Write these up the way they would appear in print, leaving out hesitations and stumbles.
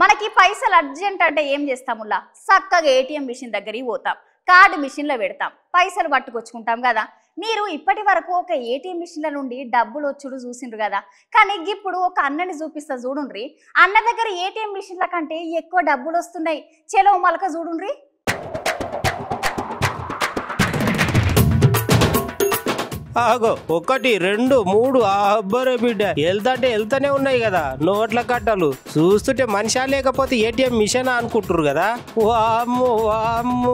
మనకి పైసలు అర్జెంట్ అంటే ఏం చేస్తాముల్లా చక్కగా ఏటీఎం మిషన్ దగ్గరికి పోతాం, కార్డు మిషన్లో పెడతాం, పైసలు పట్టుకొచ్చుకుంటాం కదా. మీరు ఇప్పటి వరకు ఒక ఏటీఎం మిషన్ల నుండి డబ్బులు వచ్చుడు చూసిండ్రు కదా. కానీ ఇప్పుడు ఒక అన్నని చూపిస్తా చూడుండ్రి. అన్న దగ్గర ఏటీఎం మిషన్ల కంటే ఎక్కువ డబ్బులు వస్తున్నాయి. చెలో మలక చూడుండ్రి. ఆగో 1 2 3 అబ్బరే బిడ్డ వెళ్తానే ఉన్నాయి కదా నోట్ల కట్టలు. చూస్తుంటే మనిషా లేకపోతే ఏటీఎం మిషన్ అనుకుంటారు కదా. వామ్మో వామ్మో.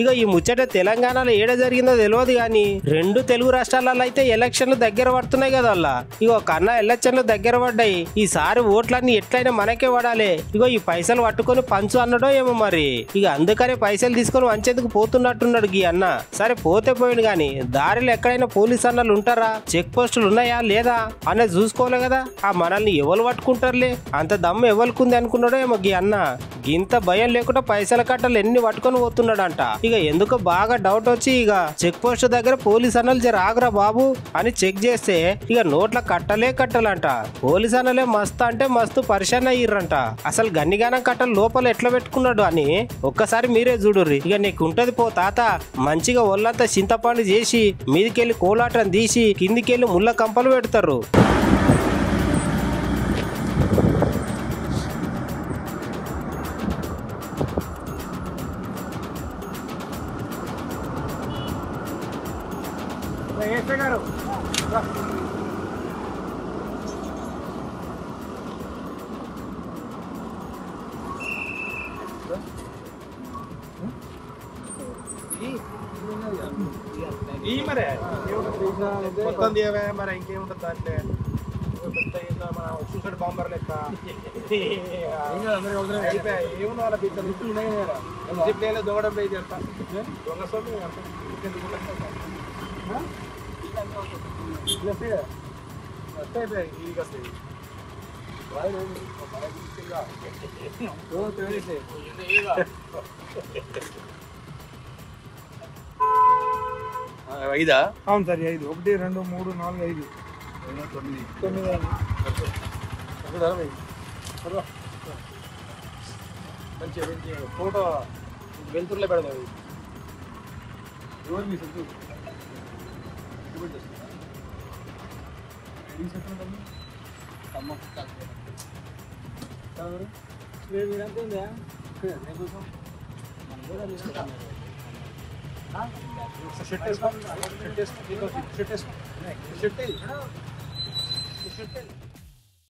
ఇక ఈ ముచ్చట తెలంగాణలో ఏడ జరిగిందో తెలియదు కానీ 2 తెలుగు రాష్ట్రాలలో అయితే ఎలక్షన్లు దగ్గర పడుతున్నాయి కదా. అలా ఇగో కన్నా ఎలక్షన్లు దగ్గర పడ్డాయి. ఈసారి ఓట్లన్నీ ఎట్లయినా మనకే పడాలి. ఇగో ఈ పైసలు పట్టుకొని పంచు అన్నడో ఏమో మరి. ఇక అందుకనే పైసలు తీసుకొని వంచేందుకు పోతున్నట్టున్నాడు ఈ అన్న. సరే పోతే పోయింది కానీ దారిలో ఎక్కడైనా పోలీసు అన్నలు ఉంటారా, చెక్ పోస్టులు ఉన్నాయా లేదా అనేది చూసుకోలే కదా. ఆ మనల్ని ఎవరు పట్టుకుంటారులే, అంత దమ్ము ఎవరికి అనుకున్నాడో ఏమో గీ అన్న. గింత భయం లేకుండా పైసల కట్టలు ఎన్ని పట్టుకొని పోతున్నాడంట. ఇక ఎందుకో బాగా డౌట్ వచ్చి ఇక చెక్ పోస్ట్ దగ్గర పోలీస్ అన్నలు జర ఆగరా బాబు అని చెక్ చేస్తే ఇక నోట్ల కట్టలంట. పోలీస్ అన్నలే మస్తు అంటే మస్తు పరిశాన్ అయ్యిర్రంట. అసలు గన్నిగానం కట్టలు లోపల ఎట్లా పెట్టుకున్నాడు అని ఒక్కసారి మీరే చూడుర్రి. ఇక నీకు ఉంటది పో తాత, మంచిగా ఒళ్ళంతా చింతపండు చేసి మీదికెళ్ళి కోలాటం తీసి కిందికెళ్ళి ముళ్ళ కంపలు పెడతారు. మొత్తం తీయవే మరి ఇంకేముంటుంది దాంట్లో మన సూసైడ్ బాంబర్ లెక్క ఏముంది వాళ్ళ పిల్లలు దొంగడం లేదు చేస్తా దొంగ సోమి ఐదా? అవును సార్ 5 1 2 3 4 5 9 మంచి ఫోటో వెళ్తుర్లే పెడదాం. షెట్